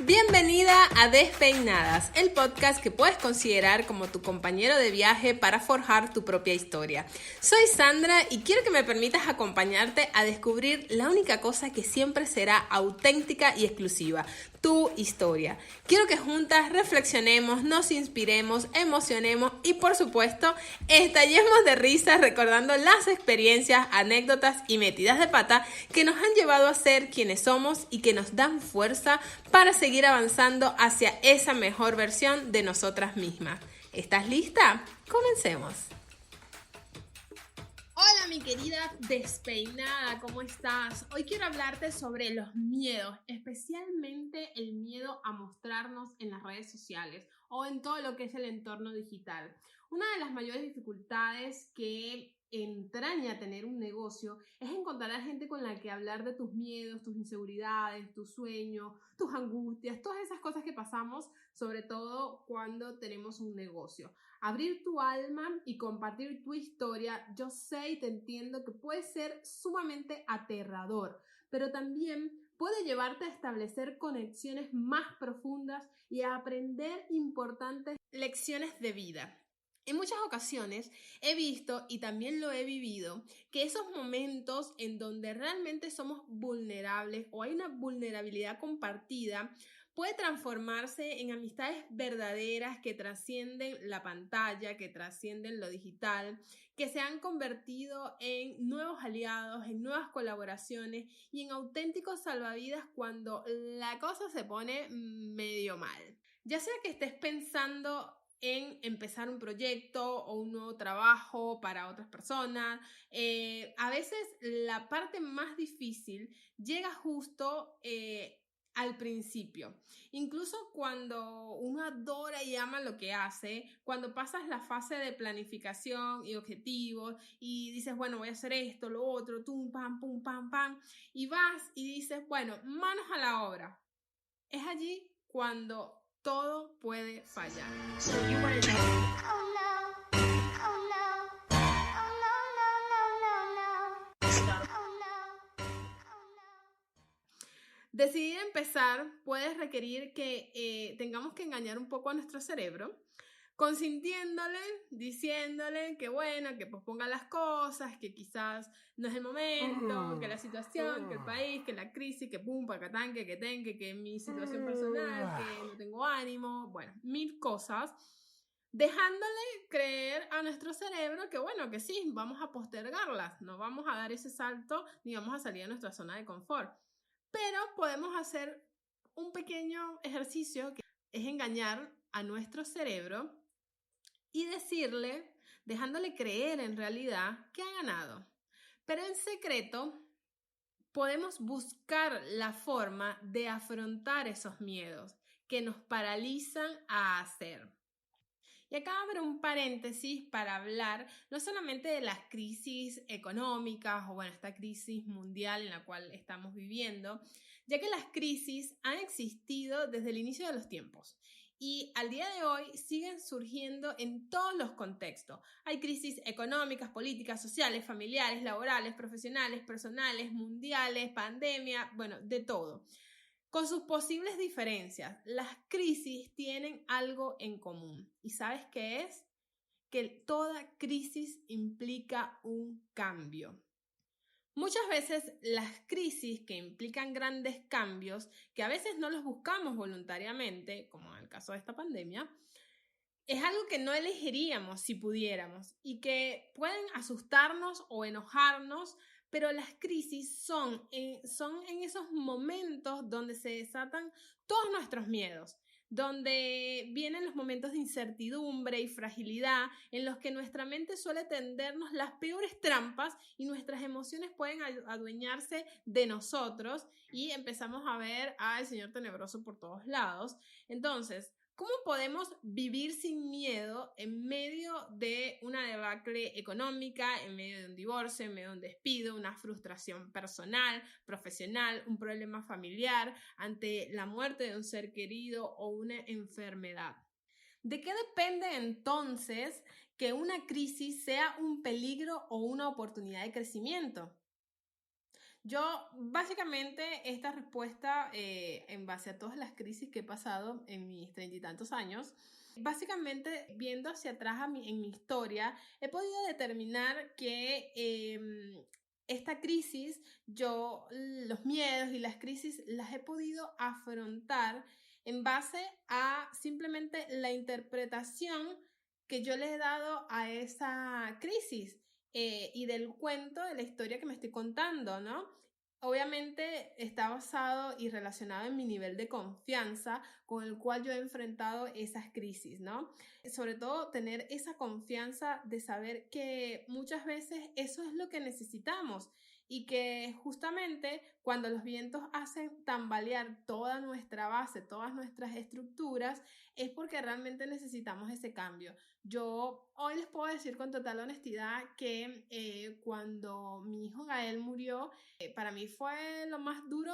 Bienvenida a Despeinadas, el podcast que puedes considerar como tu compañero de viaje para forjar tu propia historia. Soy Sandra y quiero que me permitas acompañarte a descubrir la única cosa que siempre será auténtica y exclusiva, tu historia. Quiero que juntas reflexionemos, nos inspiremos, emocionemos y por supuesto estallemos de risa recordando las experiencias, anécdotas y metidas de pata que nos han llevado a ser quienes somos y que nos dan fuerza para seguir avanzando hacia esa mejor versión de nosotras mismas. ¿Estás lista? Comencemos. Hola mi querida despeinada, ¿cómo estás? Hoy quiero hablarte sobre los miedos, especialmente el miedo a mostrarnos en las redes sociales o en todo lo que es el entorno digital. Una de las mayores dificultades que entraña tener un negocio es encontrar a gente con la que hablar de tus miedos, tus inseguridades, tus sueños, tus angustias, todas esas cosas que pasamos, sobre todo cuando tenemos un negocio. Abrir tu alma y compartir tu historia, yo sé y te entiendo que puede ser sumamente aterrador, pero también puede llevarte a establecer conexiones más profundas y a aprender importantes lecciones de vida. En muchas ocasiones he visto y también lo he vivido que esos momentos en donde realmente somos vulnerables o hay una vulnerabilidad compartida puede transformarse en amistades verdaderas que trascienden la pantalla, que trascienden lo digital, que se han convertido en nuevos aliados, en nuevas colaboraciones y en auténticos salvavidas cuando la cosa se pone medio mal. Ya sea que estés pensando en empezar un proyecto o un nuevo trabajo para otras personas. A veces la parte más difícil llega justo al principio. Incluso cuando uno adora y ama lo que hace, cuando pasas la fase de planificación y objetivos y dices, bueno, voy a hacer esto, lo otro, tum, pam, pum, pam, pam, y vas y dices, bueno, manos a la obra. Es allí cuando todo puede fallar. Decidir empezar puede requerir que tengamos que engañar un poco a nuestro cerebro, consintiéndole, diciéndole que bueno, que posponga las cosas, que quizás no es el momento, que la situación, que el país, que la crisis, que pum, pacatán, que tenga, que mi situación personal, que no tengo ánimo, bueno, mil cosas, dejándole creer a nuestro cerebro que bueno, que sí, vamos a postergarlas, no vamos a dar ese salto ni vamos a salir de nuestra zona de confort. Pero podemos hacer un pequeño ejercicio que es engañar a nuestro cerebro y decirle, dejándole creer en realidad que ha ganado. Pero en secreto podemos buscar la forma de afrontar esos miedos que nos paralizan a hacer. Y acá abro un paréntesis para hablar no solamente de las crisis económicas o bueno, esta crisis mundial en la cual estamos viviendo, ya que las crisis han existido desde el inicio de los tiempos y al día de hoy siguen surgiendo en todos los contextos. Hay crisis económicas, políticas, sociales, familiares, laborales, profesionales, personales, mundiales, pandemia, bueno, de todo. Con sus posibles diferencias, las crisis tienen algo en común. ¿Y sabes qué es? Que toda crisis implica un cambio. Muchas veces las crisis que implican grandes cambios, que a veces no los buscamos voluntariamente, como en el caso de esta pandemia, es algo que no elegiríamos si pudiéramos y que pueden asustarnos o enojarnos, pero las crisis son en esos momentos donde se desatan todos nuestros miedos, donde vienen los momentos de incertidumbre y fragilidad en los que nuestra mente suele tendernos las peores trampas y nuestras emociones pueden adueñarse de nosotros y empezamos a ver al Señor Tenebroso por todos lados. Entonces, ¿cómo podemos vivir sin miedo en medio de una debacle económica, en medio de un divorcio, en medio de un despido, una frustración personal, profesional, un problema familiar, ante la muerte de un ser querido o una enfermedad? ¿De qué depende entonces que una crisis sea un peligro o una oportunidad de crecimiento? Yo, básicamente, esta respuesta, en base a todas las crisis que he pasado en mis 30 y tantos años, básicamente, viendo hacia atrás en mi historia, he podido determinar que esta crisis, los miedos y las crisis las he podido afrontar en base a simplemente la interpretación que yo le he dado a esa crisis. Y del cuento, de la historia que me estoy contando, ¿no? Obviamente está basado y relacionado en mi nivel de confianza con el cual yo he enfrentado esas crisis, ¿no? Sobre todo tener esa confianza de saber que muchas veces eso es lo que necesitamos y que justamente cuando los vientos hacen tambalear toda nuestra base, todas nuestras estructuras, es porque realmente necesitamos ese cambio. Yo hoy les puedo decir con total honestidad que cuando mi hijo Gael murió, para mí fue lo más duro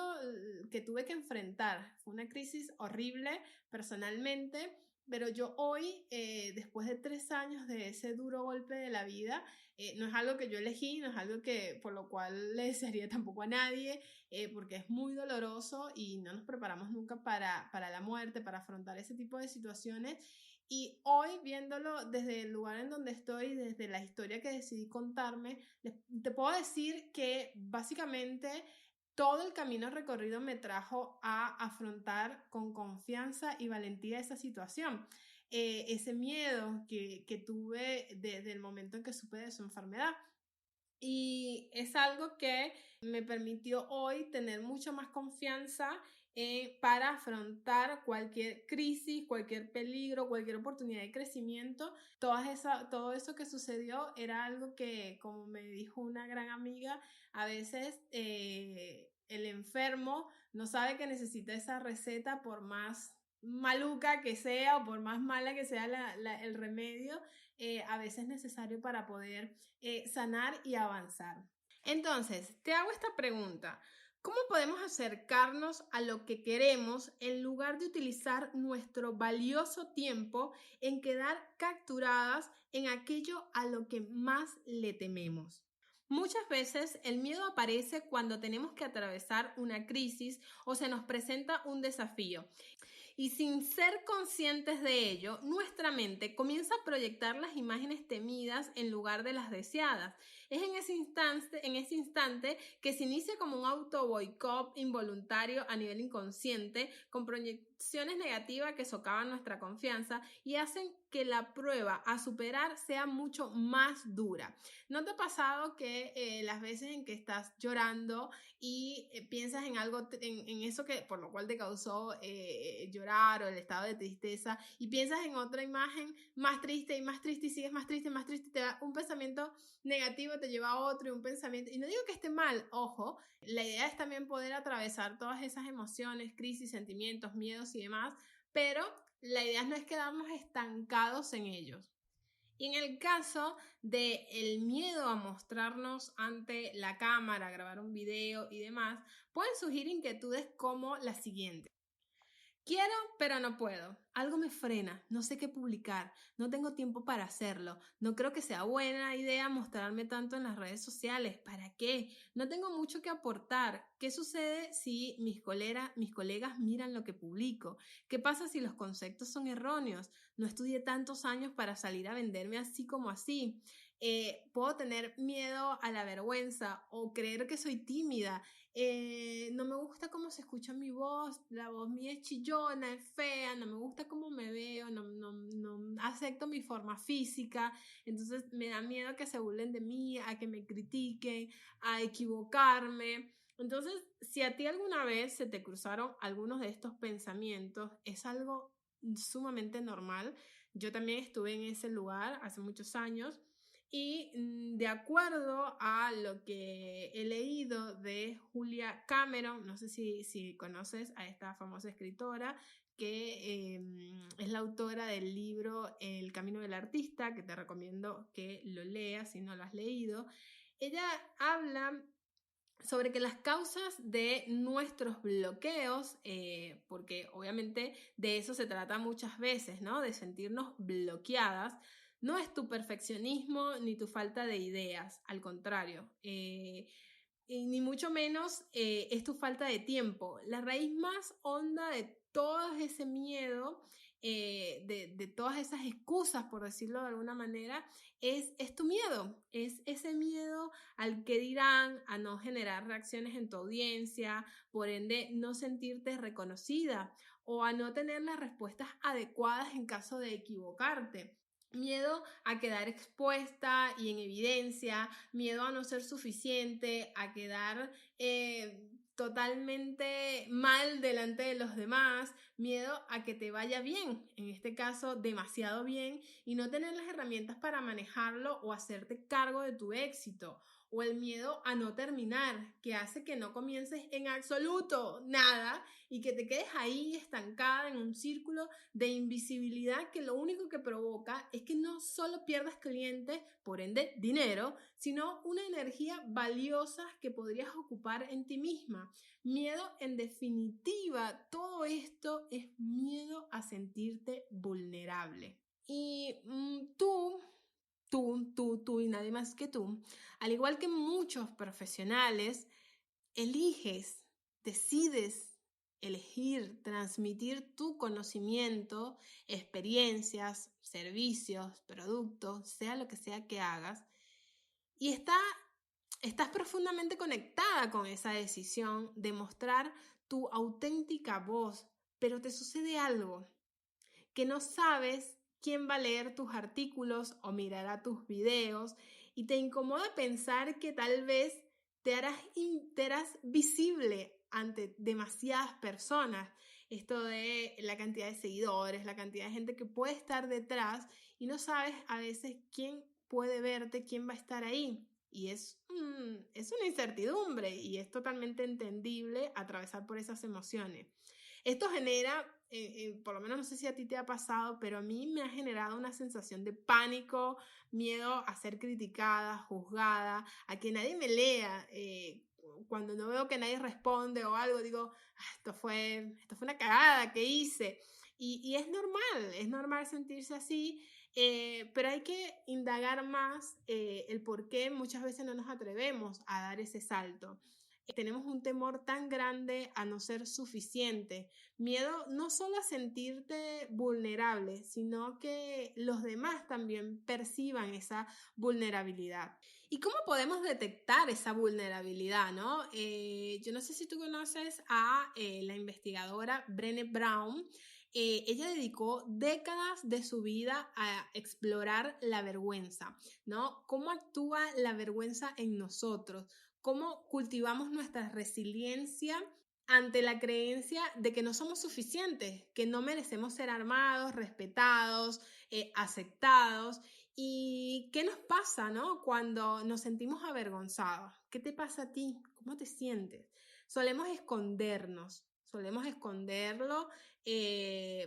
que tuve que enfrentar. Fue una crisis horrible personalmente, pero yo hoy, después de 3 años de ese duro golpe de la vida, no es algo que yo elegí, no es algo que por lo cual le desearía tampoco a nadie, porque es muy doloroso y no nos preparamos nunca para la muerte, para afrontar ese tipo de situaciones. Y hoy, viéndolo desde el lugar en donde estoy, desde la historia que decidí contarme, te puedo decir que básicamente todo el camino recorrido me trajo a afrontar con confianza y valentía esa situación. Ese miedo que tuve desde el momento en que supe de su enfermedad. Y es algo que me permitió hoy tener mucha más confianza para afrontar cualquier crisis, cualquier peligro, cualquier oportunidad de crecimiento. Todo eso que sucedió era algo que, como me dijo una gran amiga, a veces el enfermo no sabe que necesita esa receta por más maluca que sea o por más mala que sea el remedio, a veces es necesario para poder sanar y avanzar. Entonces, te hago esta pregunta. ¿Cómo podemos acercarnos a lo que queremos en lugar de utilizar nuestro valioso tiempo en quedar capturadas en aquello a lo que más le tememos? Muchas veces el miedo aparece cuando tenemos que atravesar una crisis o se nos presenta un desafío. Y sin ser conscientes de ello, nuestra mente comienza a proyectar las imágenes temidas en lugar de las deseadas. Es en ese instante que se inicia como un auto boicot involuntario a nivel inconsciente, con proyecciones negativas que socavan nuestra confianza y hacen que la prueba a superar sea mucho más dura. ¿No te ha pasado que las veces en que estás llorando y piensas en algo, en eso que por lo cual te causó llorar o el estado de tristeza, y piensas en otra imagen más triste y más triste y sigues más triste, te da un pensamiento negativo, te lleva a otro y un pensamiento, y no digo que esté mal, ojo, la idea es también poder atravesar todas esas emociones, crisis, sentimientos, miedos y demás, pero la idea no es quedarnos estancados en ellos. Y en el caso de el miedo a mostrarnos ante la cámara, grabar un video y demás, pueden surgir inquietudes como la siguiente. Quiero, pero no puedo. Algo me frena, no sé qué publicar, no tengo tiempo para hacerlo, no creo que sea buena idea mostrarme tanto en las redes sociales. ¿Para qué? No tengo mucho que aportar. ¿Qué sucede si mis colegas miran lo que publico? ¿Qué pasa si los conceptos son erróneos? No estudié tantos años para salir a venderme así como así. Puedo tener miedo a la vergüenza o creer que soy tímida. No me gusta cómo se escucha mi voz, la voz mía es chillona, es fea, no me gusta cómo me veo, no acepto mi forma física, entonces me da miedo que se burlen de mí, a que me critiquen, a equivocarme. Entonces, si a ti alguna vez se te cruzaron algunos de estos pensamientos, es algo sumamente normal. Yo también estuve en ese lugar hace muchos años. Y de acuerdo a lo que he leído de Julia Cameron, no sé si conoces a esta famosa escritora, que es la autora del libro El camino del artista, que te recomiendo que lo leas si no lo has leído. Ella habla sobre que las causas de nuestros bloqueos, porque obviamente de eso se trata muchas veces, ¿no? De sentirnos bloqueadas, no es tu perfeccionismo ni tu falta de ideas, al contrario. ni mucho menos es tu falta de tiempo. La raíz más honda de todo ese miedo, de todas esas excusas, por decirlo de alguna manera, es tu miedo. Es ese miedo al que dirán, a no generar reacciones en tu audiencia, por ende no sentirte reconocida o a no tener las respuestas adecuadas en caso de equivocarte. Miedo a quedar expuesta y en evidencia, miedo a no ser suficiente, a quedar totalmente mal delante de los demás, miedo a que te vaya bien, en este caso demasiado bien, y no tener las herramientas para manejarlo o hacerte cargo de tu éxito, o el miedo a no terminar, que hace que no comiences en absoluto nada y que te quedes ahí estancada en un círculo de invisibilidad que lo único que provoca es que no solo pierdas clientes, por ende dinero, sino una energía valiosa que podrías ocupar en ti misma. Miedo, en definitiva, todo esto es miedo a sentirte vulnerable. Y tú y nadie más que tú, al igual que muchos profesionales, eliges, decides elegir transmitir tu conocimiento, experiencias, servicios, productos, sea lo que sea que hagas, y estás profundamente conectada con esa decisión de mostrar tu auténtica voz, pero te sucede algo, que no sabes quién va a leer tus artículos o mirará tus videos y te incomoda pensar que tal vez te harás visible ante demasiadas personas. Esto de la cantidad de seguidores, la cantidad de gente que puede estar detrás y no sabes a veces quién puede verte, quién va a estar ahí. Y es una incertidumbre y es totalmente entendible atravesar por esas emociones. Esto genera, por lo menos no sé si a ti te ha pasado, pero a mí me ha generado una sensación de pánico, miedo a ser criticada, juzgada, a que nadie me lea. Cuando no veo que nadie responde o algo, digo, esto fue una cagada que hice. Y es normal sentirse así, pero hay que indagar más el por qué muchas veces no nos atrevemos a dar ese salto. Tenemos un temor tan grande a no ser suficiente, miedo no solo a sentirte vulnerable, sino que los demás también perciban esa vulnerabilidad. ¿Y cómo podemos detectar esa vulnerabilidad, no? Yo no sé si tú conoces a la investigadora Brené Brown. Ella dedicó décadas de su vida a explorar la vergüenza, ¿no? ¿Cómo actúa la vergüenza en nosotros? ¿Cómo cultivamos nuestra resiliencia ante la creencia de que no somos suficientes, que no merecemos ser amados, respetados, aceptados? ¿Y qué nos pasa, no? Cuando nos sentimos avergonzados. ¿Qué te pasa a ti? ¿Cómo te sientes? Solemos esconderlo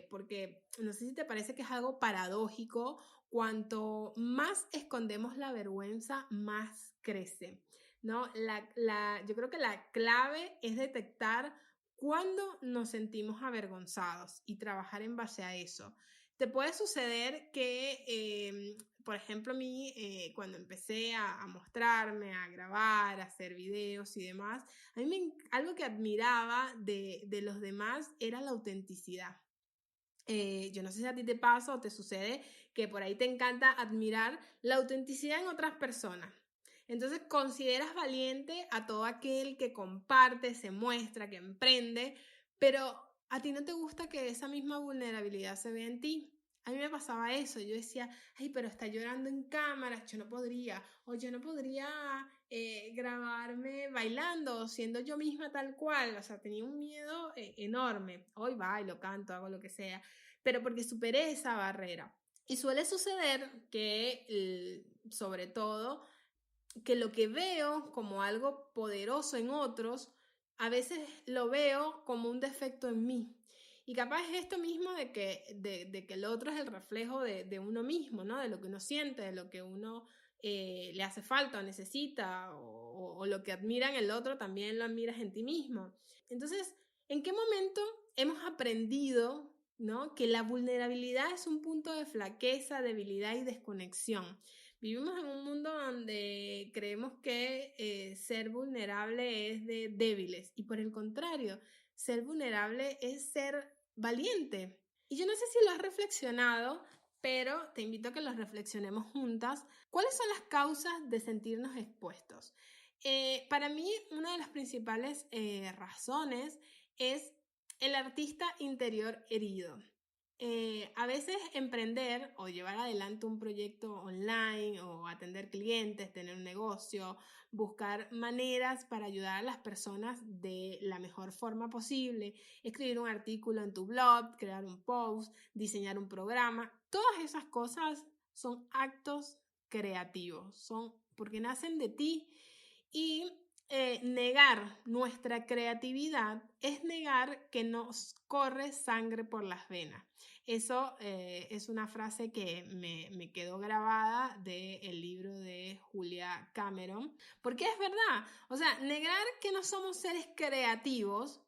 porque no sé si te parece que es algo paradójico. Cuanto más escondemos la vergüenza, más crece, ¿no? Yo creo que la clave es detectar cuándo nos sentimos avergonzados y trabajar en base a eso. Te puede suceder que, por ejemplo, a mí, cuando empecé a mostrarme, a grabar, a hacer videos y demás, algo que admiraba de los demás era la autenticidad. Yo no sé si a ti te pasa o te sucede que por ahí te encanta admirar la autenticidad en otras personas. Entonces consideras valiente a todo aquel que comparte, se muestra, que emprende, pero a ti no te gusta que esa misma vulnerabilidad se vea en ti. A mí me pasaba eso, yo decía, ay, pero está llorando en cámara, yo no podría, o yo no podría grabarme bailando, siendo yo misma tal cual, o sea, tenía un miedo enorme. Hoy bailo, canto, hago lo que sea, pero porque superé esa barrera. Y suele suceder que, sobre todo, que lo que veo como algo poderoso en otros, a veces lo veo como un defecto en mí. Y capaz es esto mismo de que el otro es el reflejo de uno mismo, ¿no? De lo que uno siente, de lo que uno le hace falta o necesita, o lo que admira en el otro también lo admiras en ti mismo. Entonces, ¿en qué momento hemos aprendido, ¿no?, que la vulnerabilidad es un punto de flaqueza, debilidad y desconexión? Vivimos en un mundo donde creemos que ser vulnerable es de débiles y por el contrario, ser vulnerable es ser valiente. Y yo no sé si lo has reflexionado, pero te invito a que lo reflexionemos juntas. ¿Cuáles son las causas de sentirnos expuestos? Para mí, una de las principales razones es el artista interior herido. A veces emprender o llevar adelante un proyecto online o atender clientes, tener un negocio, buscar maneras para ayudar a las personas de la mejor forma posible, escribir un artículo en tu blog, crear un post, diseñar un programa, todas esas cosas son actos creativos, son porque nacen de ti y negar nuestra creatividad es negar que nos corre sangre por las venas. Eso es una frase que me quedó grabada del libro de Julia Cameron, porque es verdad, o sea, negar que no somos seres creativos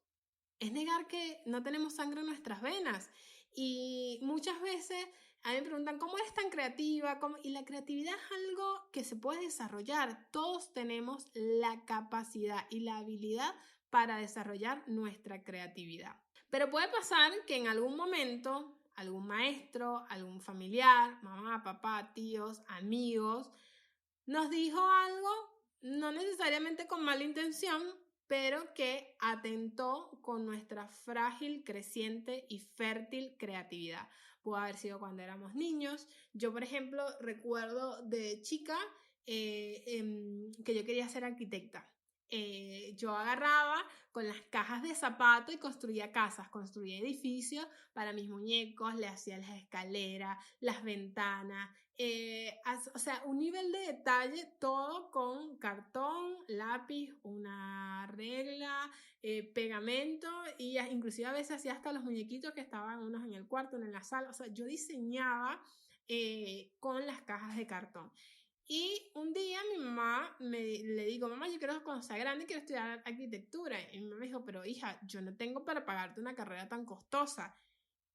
es negar que no tenemos sangre en nuestras venas. Y muchas veces a mí me preguntan, ¿cómo eres tan creativa? Y la creatividad es algo que se puede desarrollar. Todos tenemos la capacidad y la habilidad para desarrollar nuestra creatividad. Pero puede pasar que en algún momento algún maestro, algún familiar, mamá, papá, tíos, amigos, nos dijo algo, no necesariamente con mala intención, pero que atentó con nuestra frágil, creciente y fértil creatividad. Pudo haber sido cuando éramos niños. Yo, por ejemplo, recuerdo de chica que yo quería ser arquitecta. Yo agarraba con las cajas de zapato y construía casas, construía edificios para mis muñecos, le hacía las escaleras, las ventanas, o sea, un nivel de detalle, todo con cartón, lápiz, una regla, pegamento y inclusive a veces hacía hasta los muñequitos que estaban unos en el cuarto, unos en la sala. O sea, yo diseñaba con las cajas de cartón. Y un día mi mamá le digo, mamá, yo quiero cuando sea grande quiero estudiar arquitectura. Y mi mamá me dijo, pero hija, yo no tengo para pagarte una carrera tan costosa.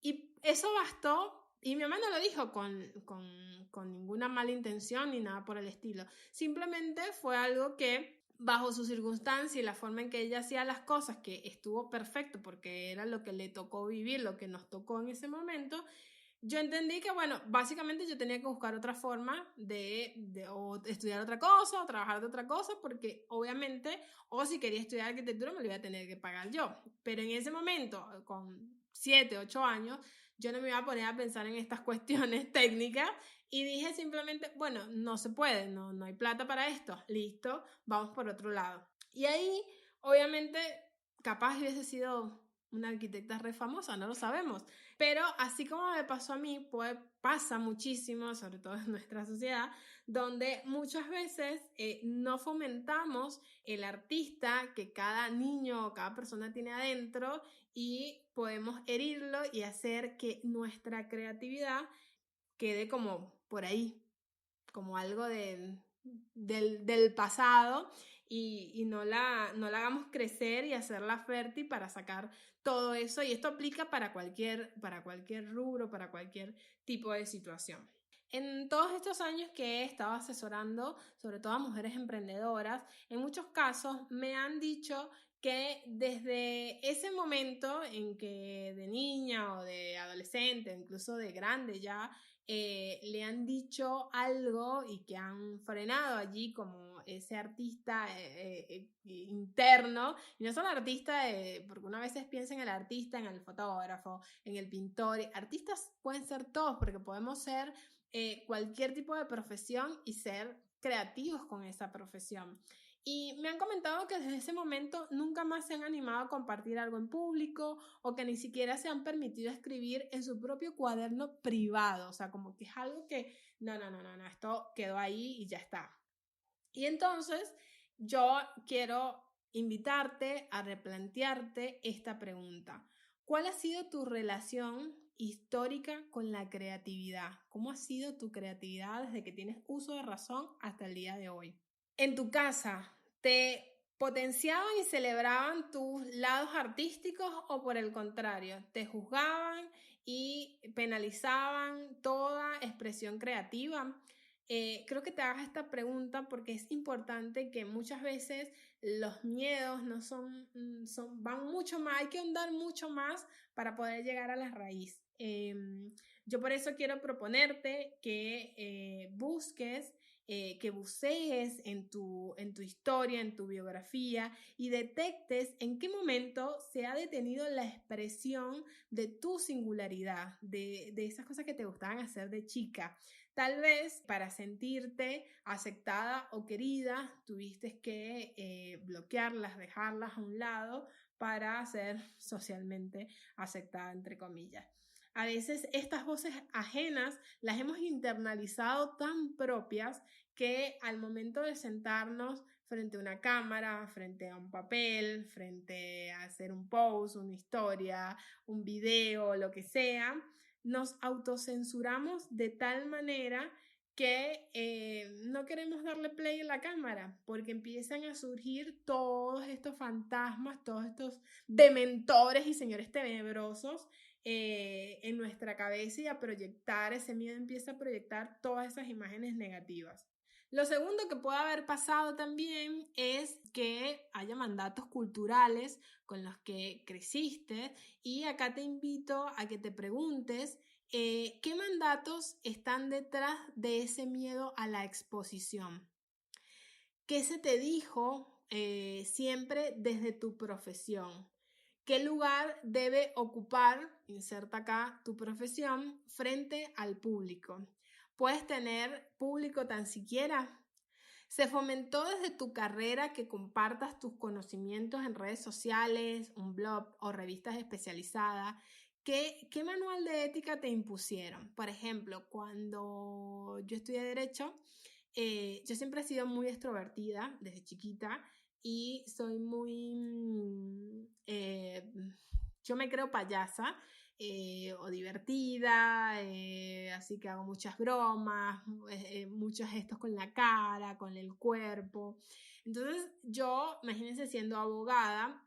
Y eso bastó, y mi mamá no lo dijo con ninguna mala intención ni nada por el estilo. Simplemente fue algo que bajo su circunstancia y la forma en que ella hacía las cosas, que estuvo perfecto porque era lo que le tocó vivir, lo que nos tocó en ese momento, yo entendí que, bueno, básicamente yo tenía que buscar otra forma de o estudiar otra cosa o trabajar de otra cosa, porque obviamente, o si quería estudiar arquitectura, me lo iba a tener que pagar yo. Pero en ese momento, con 7, 8 años, yo no me iba a poner a pensar en estas cuestiones técnicas y dije simplemente, bueno, no se puede, no hay plata para esto, listo, vamos por otro lado. Y ahí, obviamente, capaz hubiese sido una arquitecta re famosa, no lo sabemos. Pero así como me pasó a mí, pues pasa muchísimo, sobre todo en nuestra sociedad, donde muchas veces no fomentamos el artista que cada niño o cada persona tiene adentro y podemos herirlo y hacer que nuestra creatividad quede como por ahí, como algo del pasado y no la hagamos crecer y hacerla fértil para sacar todo eso. Y esto aplica para cualquier rubro, para cualquier tipo de situación. En todos estos años que he estado asesorando, sobre todo a mujeres emprendedoras, en muchos casos me han dicho que desde ese momento en que de niña o de adolescente, incluso de grande ya, le han dicho algo y que han frenado allí como ese artista interno, y no solo artista, porque una vez piensa en el artista, en el fotógrafo, en el pintor, artistas pueden ser todos, porque podemos ser cualquier tipo de profesión y ser creativos con esa profesión. Y me han comentado que desde ese momento nunca más se han animado a compartir algo en público o que ni siquiera se han permitido escribir en su propio cuaderno privado. O sea, como que es algo que no, esto quedó ahí y ya está. Y entonces yo quiero invitarte a replantearte esta pregunta. ¿Cuál ha sido tu relación histórica con la creatividad? ¿Cómo ha sido tu creatividad desde que tienes uso de razón hasta el día de hoy? En tu casa, ¿te potenciaban y celebraban tus lados artísticos o por el contrario, te juzgaban y penalizaban toda expresión creativa? creo que te hagas esta pregunta porque es importante que muchas veces los miedos no van mucho más, hay que ahondar mucho más para poder llegar a la raíz. Yo por eso quiero proponerte que busques, que bucees en tu historia, en tu biografía y detectes en qué momento se ha detenido la expresión de tu singularidad, de esas cosas que te gustaban hacer de chica. Tal vez para sentirte aceptada o querida tuviste que bloquearlas, dejarlas a un lado para ser socialmente aceptada, entre comillas. A veces estas voces ajenas las hemos internalizado tan propias que al momento de sentarnos frente a una cámara, frente a un papel, frente a hacer un post, una historia, un video, lo que sea, nos autocensuramos de tal manera que no queremos darle play a la cámara porque empiezan a surgir todos estos fantasmas, todos estos dementores y señores tenebrosos en nuestra cabeza y a proyectar, ese miedo empieza a proyectar todas esas imágenes negativas. Lo segundo que puede haber pasado también es que haya mandatos culturales con los que creciste y acá te invito a que te preguntes ¿qué mandatos están detrás de ese miedo a la exposición? ¿Qué se te dijo siempre desde tu profesión? ¿Qué lugar debe ocupar, inserta acá, tu profesión frente al público? ¿Puedes tener público tan siquiera? ¿Se fomentó desde tu carrera que compartas tus conocimientos en redes sociales, un blog o revistas especializadas? ¿Qué manual de ética te impusieron? Por ejemplo, cuando yo estudié Derecho, yo siempre he sido muy extrovertida desde chiquita y soy yo me creo payasa o divertida, así que hago muchas bromas, muchos gestos con la cara, con el cuerpo. Entonces yo, imagínense siendo abogada,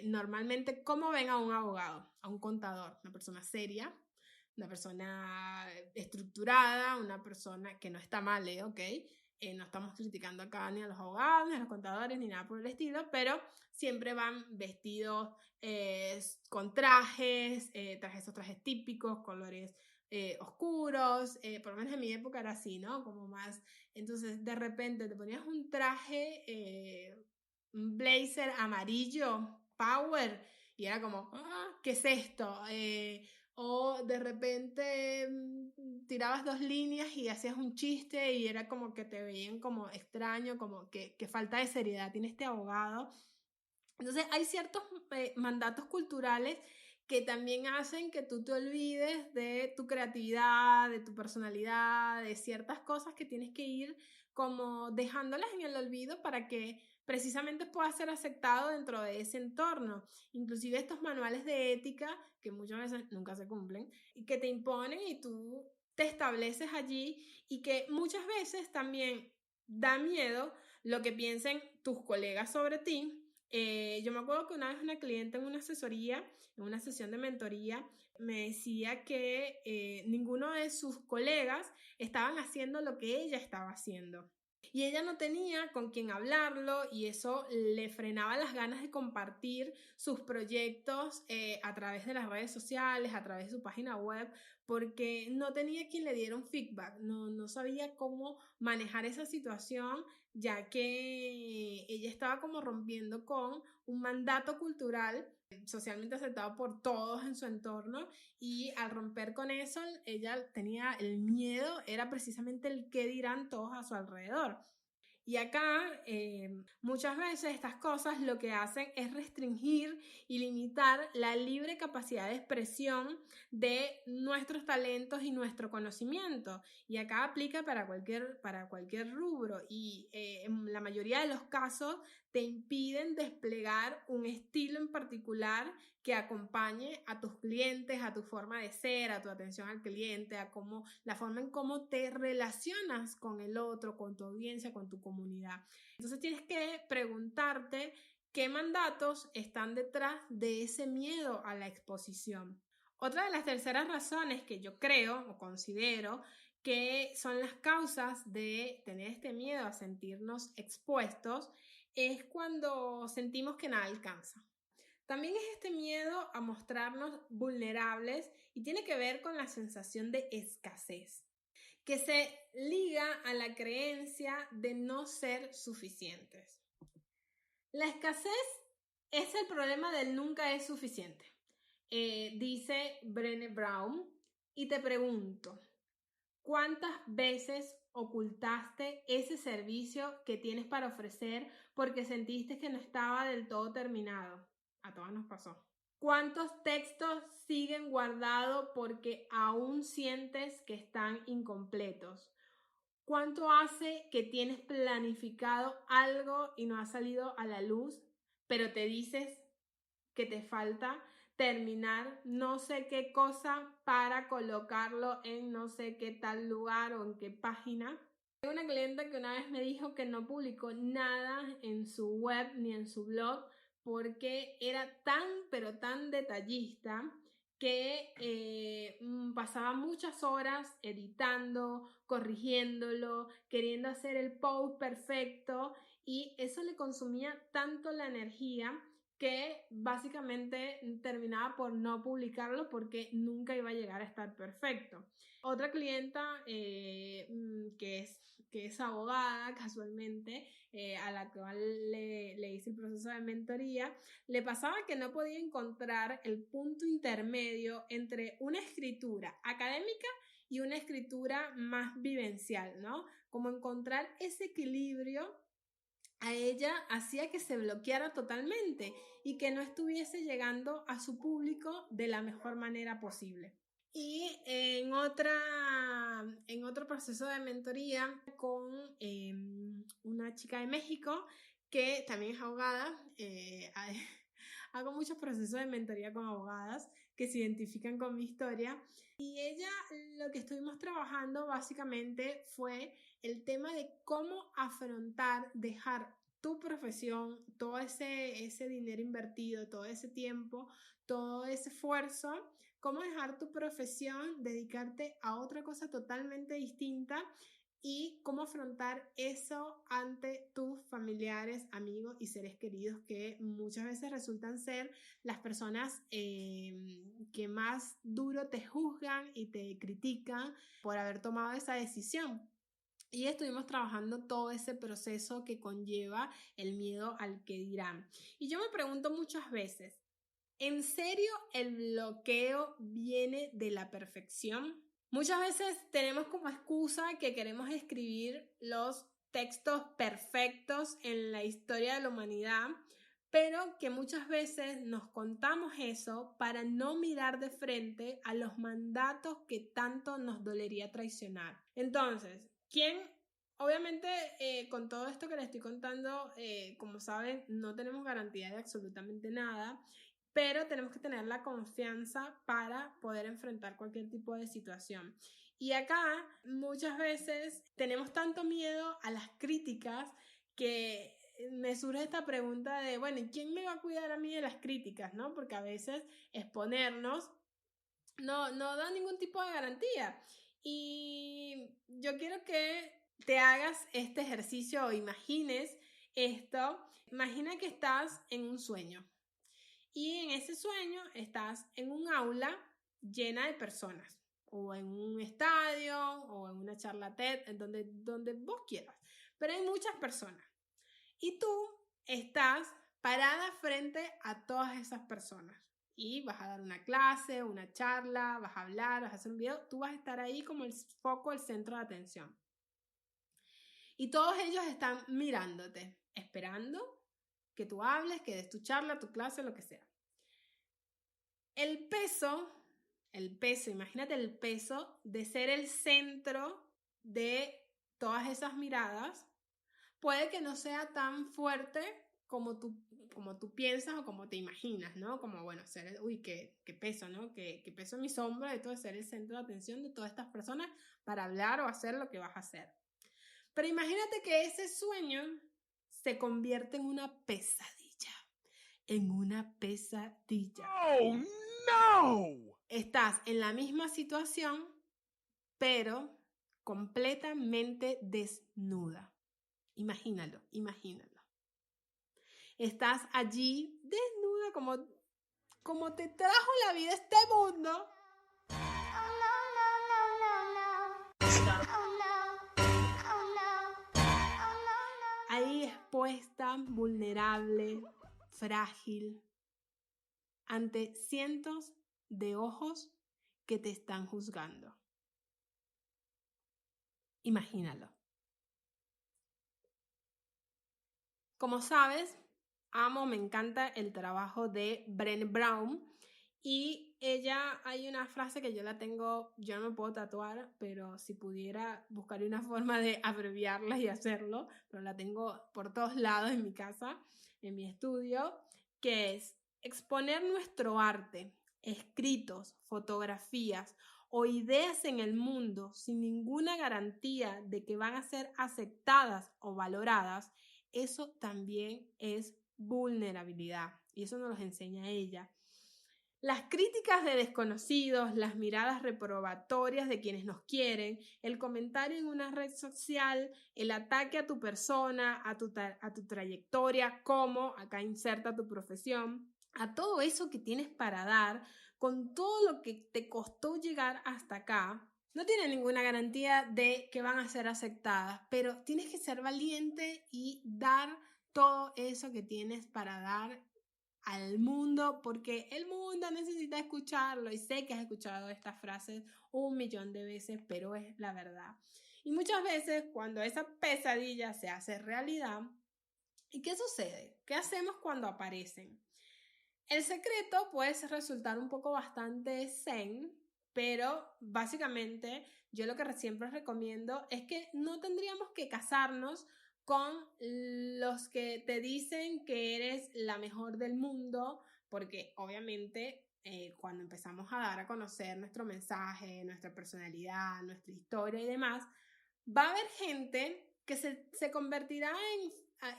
normalmente, ¿cómo ven a un abogado? A un contador, una persona seria, una persona estructurada, una persona que no está mal, ¿ok? No estamos criticando acá ni a los abogados, ni a los contadores, ni nada por el estilo, pero siempre van vestidos con trajes, esos trajes típicos, colores oscuros, por lo menos en mi época era así, ¿no? Como más, entonces de repente te ponías un traje, un blazer amarillo, power, y era como, ¿qué es esto? O de repente tirabas dos líneas y hacías un chiste y era como que te veían como extraño, como que falta de seriedad tiene este abogado. Entonces hay ciertos mandatos culturales que también hacen que tú te olvides de tu creatividad, de tu personalidad, de ciertas cosas que tienes que ir como dejándolas en el olvido para que precisamente puedas ser aceptado dentro de ese entorno. Inclusive estos manuales de ética, que muchas veces nunca se cumplen, y que te imponen y tú te estableces allí y que muchas veces también da miedo lo que piensen tus colegas sobre ti. Yo me acuerdo que una vez una cliente en una asesoría, en una sesión de mentoría, me decía que ninguno de sus colegas estaban haciendo lo que ella estaba haciendo. Y ella no tenía con quién hablarlo y eso le frenaba las ganas de compartir sus proyectos a través de las redes sociales, a través de su página web, porque no tenía quien le diera un feedback, no sabía cómo manejar esa situación, ya que ella estaba como rompiendo con un mandato cultural socialmente aceptado por todos en su entorno y al romper con eso ella tenía el miedo, era precisamente el qué dirán todos a su alrededor. Y acá muchas veces estas cosas lo que hacen es restringir y limitar la libre capacidad de expresión de nuestros talentos y nuestro conocimiento. Y acá aplica para cualquier rubro y en la mayoría de los casos te impiden desplegar un estilo en particular que acompañe a tus clientes, a tu forma de ser, a tu atención al cliente, a cómo, la forma en cómo te relacionas con el otro, con tu audiencia, con tu comunidad. Entonces tienes que preguntarte qué mandatos están detrás de ese miedo a la exposición. Otra de las terceras razones que yo creo o considero que son las causas de tener este miedo a sentirnos expuestos, es cuando sentimos que nada alcanza. También es este miedo a mostrarnos vulnerables y tiene que ver con la sensación de escasez, que se liga a la creencia de no ser suficientes. La escasez es el problema del nunca es suficiente, dice Brené Brown, y te pregunto, ¿cuántas veces ocultaste ese servicio que tienes para ofrecer porque sentiste que no estaba del todo terminado? A todas nos pasó. ¿Cuántos textos siguen guardados porque aún sientes que están incompletos? ¿Cuánto hace que tienes planificado algo y no ha salido a la luz, pero te dices que te falta terminar no sé qué cosa para colocarlo en no sé qué tal lugar o en qué página? Tengo una clienta que una vez me dijo que no publicó nada en su web ni en su blog porque era tan pero tan detallista que pasaba muchas horas editando, corrigiéndolo, queriendo hacer el post perfecto, y eso le consumía tanto la energía que básicamente terminaba por no publicarlo porque nunca iba a llegar a estar perfecto. Otra clienta que es abogada casualmente, a la cual le hice el proceso de mentoría, le pasaba que no podía encontrar el punto intermedio entre una escritura académica y una escritura más vivencial, ¿no? Como encontrar ese equilibrio a ella hacía que se bloqueara totalmente y que no estuviese llegando a su público de la mejor manera posible. Y en otro proceso de mentoría con una chica de México que también es abogada, hago muchos procesos de mentoría con abogadas que se identifican con mi historia, y ella, lo que estuvimos trabajando básicamente fue el tema de cómo afrontar, dejar tu profesión, todo ese dinero invertido, todo ese tiempo, todo ese esfuerzo, cómo dejar tu profesión, dedicarte a otra cosa totalmente distinta, y cómo afrontar eso ante tus familiares, amigos y seres queridos, que muchas veces resultan ser las personas que más duro te juzgan y te critican por haber tomado esa decisión. Y estuvimos trabajando todo ese proceso que conlleva el miedo al que dirán. Y yo me pregunto muchas veces, ¿en serio el bloqueo viene de la perfección? Muchas veces tenemos como excusa que queremos escribir los textos perfectos en la historia de la humanidad, pero que muchas veces nos contamos eso para no mirar de frente a los mandatos que tanto nos dolería traicionar. Entonces, ¿quién? Obviamente, con todo esto que les estoy contando, como saben, no tenemos garantía de absolutamente nada, pero tenemos que tener la confianza para poder enfrentar cualquier tipo de situación. Y acá muchas veces tenemos tanto miedo a las críticas que me surge esta pregunta de, bueno, ¿y quién me va a cuidar a mí de las críticas, no? Porque a veces exponernos no da ningún tipo de garantía. Y yo quiero que te hagas este ejercicio o imagines esto. Imagina que estás en un sueño. Y en ese sueño estás en un aula llena de personas, o en un estadio, o en una charla TED, en donde vos quieras. Pero hay muchas personas. Y tú estás parada frente a todas esas personas. Y vas a dar una clase, una charla, vas a hablar, vas a hacer un video. Tú vas a estar ahí como el foco, el centro de atención. Y todos ellos están mirándote, esperando que tú hables, que des tu charla, tu clase, lo que sea. El peso, imagínate el peso de ser el centro de todas esas miradas, puede que no sea tan fuerte como tú piensas o como te imaginas, ¿no? Como, bueno, uy, qué peso, ¿no? Qué peso en mis hombros de todo ser el centro de atención de todas estas personas para hablar o hacer lo que vas a hacer. Pero imagínate que ese sueño se convierte en una pesadilla. En una pesadilla. Oh, no! Estás en la misma situación, pero completamente desnuda. Imagínalo. Estás allí desnuda como te trajo la vida a este mundo. Ahí expuesta, vulnerable, frágil, ante cientos de ojos que te están juzgando. Imagínalo. Como sabes, me encanta el trabajo de Brené Brown y hay una frase que yo no me puedo tatuar, pero si pudiera buscar una forma de abreviarla y hacerlo, pero la tengo por todos lados en mi casa, en mi estudio, que es: exponer nuestro arte, escritos, fotografías o ideas en el mundo sin ninguna garantía de que van a ser aceptadas o valoradas, eso también es vulnerabilidad, y eso nos lo enseña ella. Las críticas de desconocidos, las miradas reprobatorias de quienes nos quieren, el comentario en una red social, el ataque a tu persona, a tu trayectoria, como acá inserta tu profesión, a todo eso que tienes para dar, con todo lo que te costó llegar hasta acá, no tiene ninguna garantía de que van a ser aceptadas, pero tienes que ser valiente y dar todo eso que tienes para dar al mundo, porque el mundo necesita escucharlo, y sé que has escuchado estas frases 1.000.000 de veces, pero es la verdad. Y muchas veces cuando esa pesadilla se hace realidad, ¿y qué sucede? ¿Qué hacemos cuando aparecen? El secreto puede resultar un poco bastante zen, pero básicamente yo lo que siempre recomiendo es que no tendríamos que casarnos con los que te dicen que eres la mejor del mundo, porque obviamente cuando empezamos a dar a conocer nuestro mensaje, nuestra personalidad, nuestra historia y demás, va a haber gente que se convertirá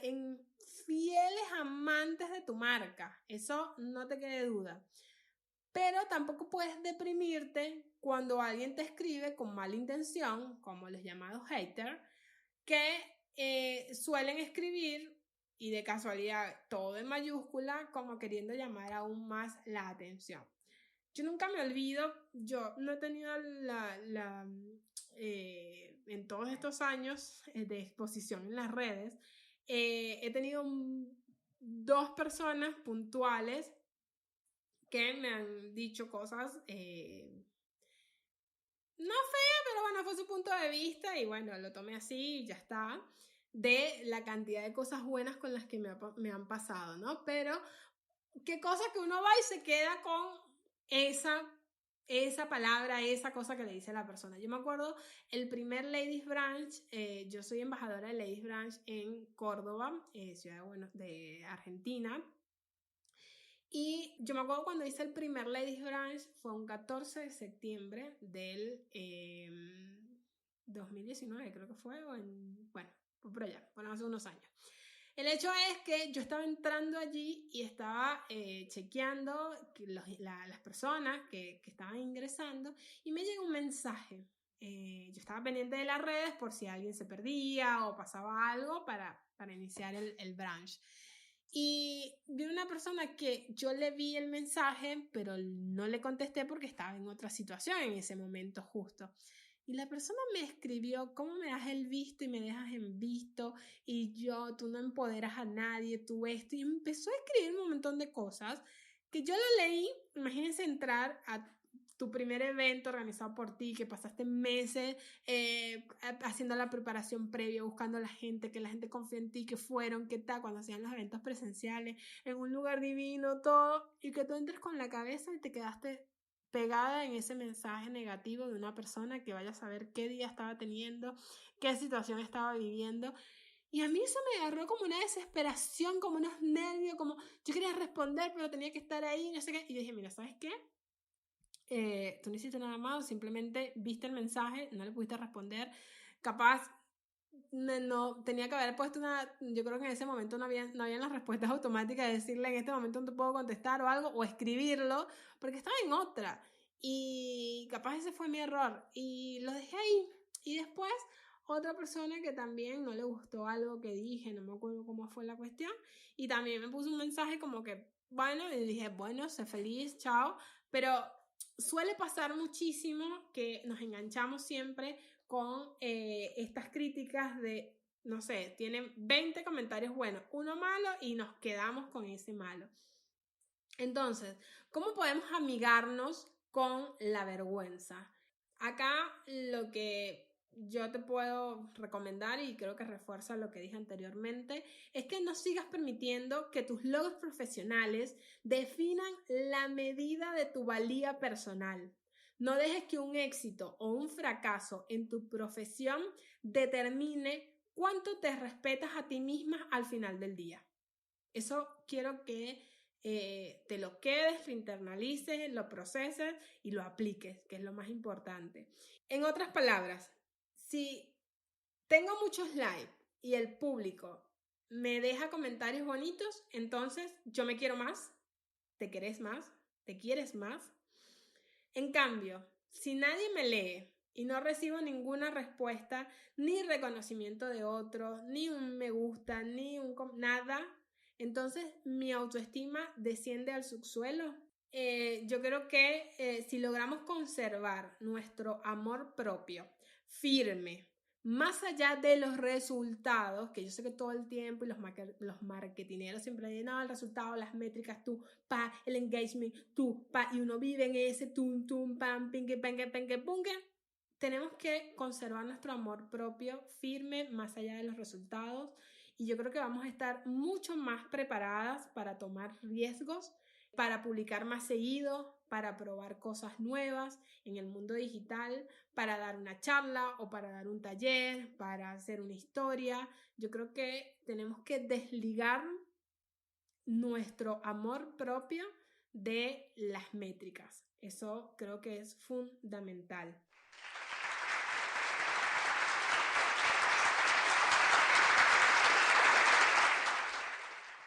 en fieles amantes de tu marca. Eso no te quede duda. Pero tampoco puedes deprimirte cuando alguien te escribe con mala intención, como los llamados haters, que suelen escribir, y de casualidad todo en mayúscula, como queriendo llamar aún más la atención. Yo nunca me olvido, yo no he tenido en todos estos años de exposición en las redes, he tenido dos personas puntuales que me han dicho cosas no feas, pero bueno, fue su punto de vista y bueno, lo tomé así y ya está, de la cantidad de cosas buenas con las que me han pasado, ¿no? Pero qué cosa que uno va y se queda con esa palabra, esa cosa que le dice la persona. Yo me acuerdo el primer Ladies Branch, yo soy embajadora de Ladies Branch en Córdoba, ciudad de Argentina. Y yo me acuerdo cuando hice el primer Ladies Branch, fue un 14 de septiembre del 2019, creo que fue, bueno, por allá, bueno, hace unos años. El hecho es que yo estaba entrando allí y estaba chequeando las personas que estaban ingresando, y me llegó un mensaje. Yo estaba pendiente de las redes por si alguien se perdía o pasaba algo para iniciar el branch. Y vi una persona que yo le vi el mensaje, pero no le contesté porque estaba en otra situación en ese momento justo. Y la persona me escribió: ¿cómo me das el visto y me dejas en visto? Y tú no empoderas a nadie, tú esto. Y empezó a escribir un montón de cosas que yo lo leí. Imagínense entrar a tu primer evento organizado por ti, que pasaste meses haciendo la preparación previa, buscando a la gente, que la gente confía en ti, que fueron, qué tal, cuando hacían los eventos presenciales, en un lugar divino, todo, y que tú entres con la cabeza y te quedaste pegada en ese mensaje negativo de una persona que vaya a saber qué día estaba teniendo, qué situación estaba viviendo. Y a mí eso me agarró como una desesperación, como unos nervios, como yo quería responder, pero tenía que estar ahí, no sé qué. Y dije: mira, ¿sabes qué? Tú no hiciste nada malo, simplemente viste el mensaje, no le pudiste responder. Capaz no tenía que haber puesto yo creo que en ese momento no habían las respuestas automáticas de decirle: en este momento no te puedo contestar o algo, o escribirlo, porque estaba en otra, y capaz ese fue mi error y lo dejé ahí. Y después otra persona que también no le gustó algo que dije, no me acuerdo cómo fue la cuestión, y también me puso un mensaje como que, bueno, y dije, bueno, sé feliz, chao, pero suele pasar muchísimo que nos enganchamos siempre con estas críticas de, no sé, tienen 20 comentarios buenos, uno malo y nos quedamos con ese malo. Entonces, ¿cómo podemos amigarnos con la vergüenza? Acá lo que yo te puedo recomendar, y creo que refuerza lo que dije anteriormente, es que no sigas permitiendo que tus logros profesionales definan la medida de tu valía personal. No dejes que un éxito o un fracaso en tu profesión determine cuánto te respetas a ti misma al final del día. Eso quiero que te lo quedes, lo internalices, lo proceses y lo apliques, que es lo más importante. En otras palabras, si tengo muchos likes y el público me deja comentarios bonitos, entonces yo me quiero más, te querés más, te quieres más. En cambio, si nadie me lee y no recibo ninguna respuesta, ni reconocimiento de otros, ni un me gusta, ni un nada, entonces mi autoestima desciende al subsuelo. Yo creo que si logramos conservar nuestro amor propio firme, más allá de los resultados, que yo sé que todo el tiempo y los marketineros siempre dicen, no, el resultado, las métricas, tú, pa, el engagement, tú, pa, y uno vive en ese tum, tum, pam, pingue, pengue, pengue, pungue. Tenemos que conservar nuestro amor propio firme más allá de los resultados, y yo creo que vamos a estar mucho más preparadas para tomar riesgos, para publicar más seguido, para probar cosas nuevas en el mundo digital, para dar una charla o para dar un taller, para hacer una historia. Yo creo que tenemos que desligar nuestro amor propio de las métricas. Eso creo que es fundamental.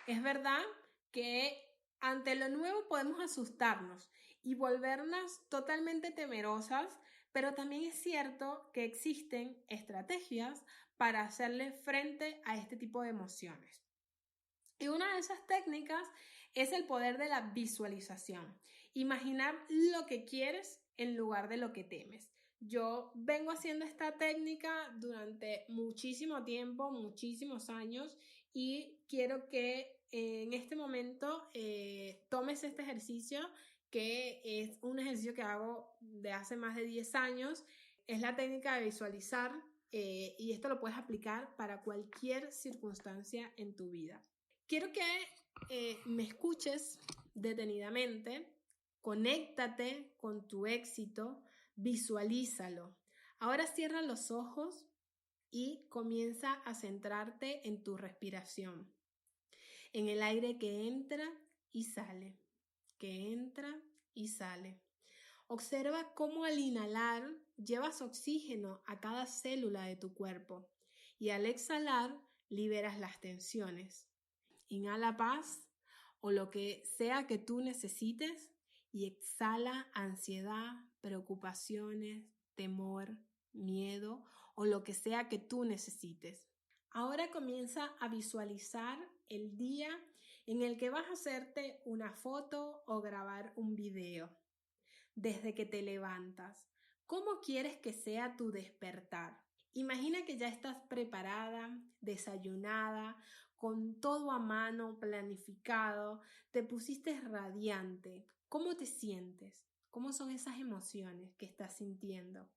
Es verdad que ante lo nuevo podemos asustarnos y volvernos totalmente temerosas, pero también es cierto que existen estrategias para hacerle frente a este tipo de emociones. Y una de esas técnicas es el poder de la visualización. Imaginar lo que quieres en lugar de lo que temes. Yo vengo haciendo esta técnica durante muchísimo tiempo, muchísimos años, y quiero que en este momento tomes este ejercicio, que es un ejercicio que hago de hace más de 10 años. Es la técnica de visualizar, y esto lo puedes aplicar para cualquier circunstancia en tu vida. Quiero que me escuches detenidamente, conéctate con tu éxito, visualízalo. Ahora cierra los ojos y comienza a centrarte en tu respiración, en el aire que entra y sale, que entra y sale. Observa cómo al inhalar llevas oxígeno a cada célula de tu cuerpo y al exhalar liberas las tensiones. Inhala paz o lo que sea que tú necesites y exhala ansiedad, preocupaciones, temor, miedo o lo que sea que tú necesites. Ahora comienza a visualizar el día en el que vas a hacerte una foto o grabar un video. Desde que te levantas, ¿cómo quieres que sea tu despertar? Imagina que ya estás preparada, desayunada, con todo a mano, planificado, te pusiste radiante. ¿Cómo te sientes? ¿Cómo son esas emociones que estás sintiendo?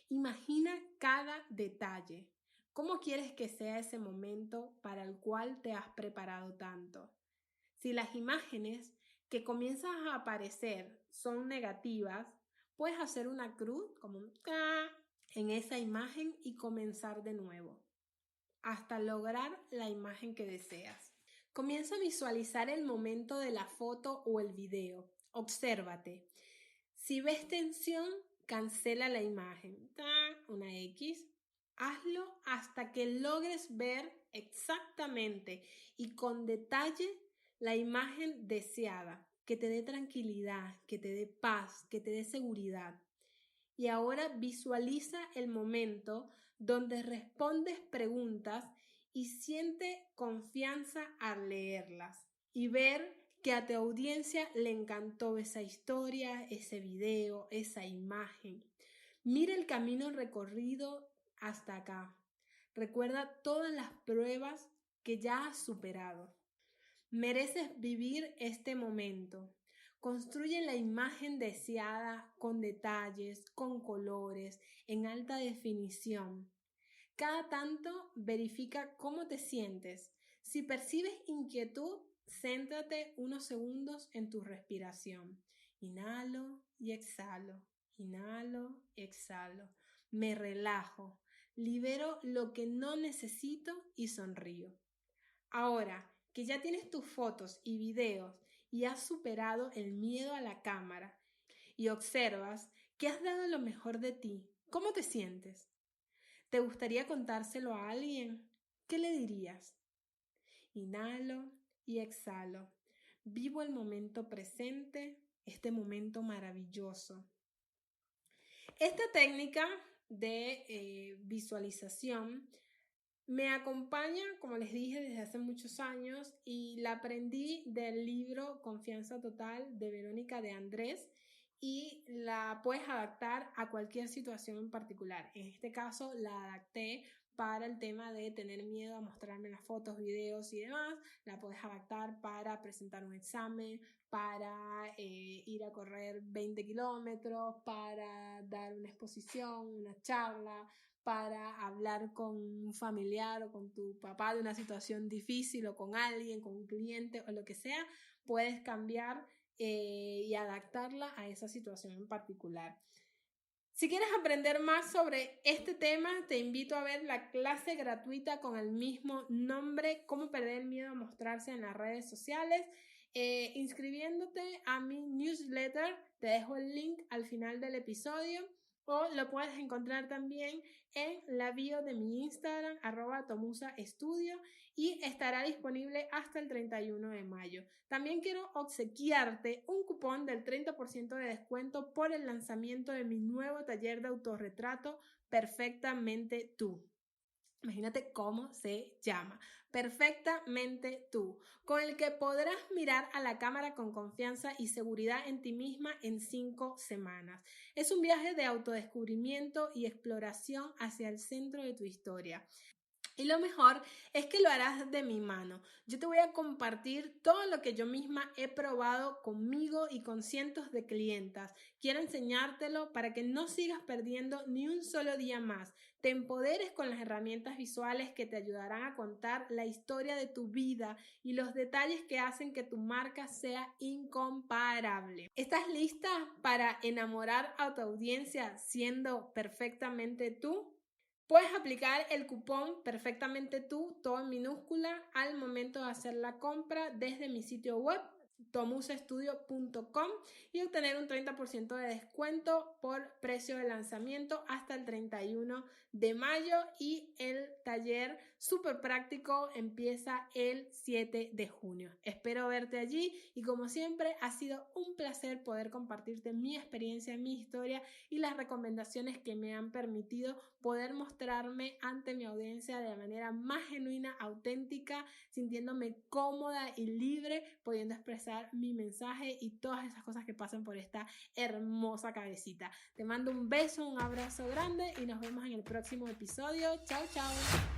Imagina cada detalle. ¿Cómo quieres que sea ese momento para el cual te has preparado tanto? Si las imágenes que comienzan a aparecer son negativas, puedes hacer una cruz como un K en esa imagen y comenzar de nuevo hasta lograr la imagen que deseas. Comienza a visualizar el momento de la foto o el video. Obsérvate. Si ves tensión, cancela la imagen. Una X. Hazlo hasta que logres ver exactamente y con detalle la imagen deseada, que te dé tranquilidad, que te dé paz, que te dé seguridad. Y ahora visualiza el momento donde respondes preguntas y siente confianza al leerlas y ver que a tu audiencia le encantó esa historia, ese video, esa imagen. Mira el camino recorrido hasta acá. Recuerda todas las pruebas que ya has superado. Mereces vivir este momento. Construye la imagen deseada con detalles, con colores, en alta definición. Cada tanto verifica cómo te sientes. Si percibes inquietud, céntrate unos segundos en tu respiración. Inhalo y exhalo. Inhalo, exhalo. Me relajo. Libero lo que no necesito y sonrío. Ahora que ya tienes tus fotos y videos y has superado el miedo a la cámara y observas que has dado lo mejor de ti, ¿cómo te sientes? ¿Te gustaría contárselo a alguien? ¿Qué le dirías? Inhalo y exhalo. Vivo el momento presente, este momento maravilloso. Esta técnica de visualización me acompaña, como les dije, desde hace muchos años y la aprendí del libro Confianza Total de Verónica de Andrés y la puedes adaptar a cualquier situación en particular. En este caso la adapté para el tema de tener miedo a mostrarme las fotos, videos y demás. La puedes adaptar para presentar un examen, para ir a correr 20 kilómetros, para dar una exposición, una charla, para hablar con un familiar o con tu papá de una situación difícil o con alguien, con un cliente o lo que sea, puedes cambiar y adaptarla a esa situación en particular. Si quieres aprender más sobre este tema, te invito a ver la clase gratuita con el mismo nombre, Cómo perder el miedo a mostrarse en las redes sociales. Inscribiéndote a mi newsletter, te dejo el link al final del episodio o lo puedes encontrar también en la bio de mi Instagram, @tomusaestudio, y estará disponible hasta el 31 de mayo. También quiero obsequiarte un cupón del 30% de descuento por el lanzamiento de mi nuevo taller de autorretrato Perfectamente Tú. Imagínate cómo se llama. Perfectamente Tú, con el que podrás mirar a la cámara con confianza y seguridad en ti misma en 5 semanas. Es un viaje de autodescubrimiento y exploración hacia el centro de tu historia. Y lo mejor es que lo harás de mi mano. Yo te voy a compartir todo lo que yo misma he probado conmigo y con cientos de clientas. Quiero enseñártelo para que no sigas perdiendo ni un solo día más. Te empoderes con las herramientas visuales que te ayudarán a contar la historia de tu vida y los detalles que hacen que tu marca sea incomparable. ¿Estás lista para enamorar a tu audiencia siendo perfectamente tú? Puedes aplicar el cupón Perfectamente Tú, todo en minúscula, al momento de hacer la compra desde mi sitio web tomusaestudio.com y obtener un 30% de descuento por precio de lanzamiento hasta el 31 de mayo, y el taller súper práctico empieza el 7 de junio. Espero verte allí y como siempre ha sido un placer poder compartirte mi experiencia, mi historia y las recomendaciones que me han permitido poder mostrarme ante mi audiencia de la manera más genuina, auténtica, sintiéndome cómoda y libre, pudiendo expresar mi mensaje y todas esas cosas que pasan por esta hermosa cabecita. Te mando un beso, un abrazo grande y nos vemos en el próximo episodio. Chao, chao.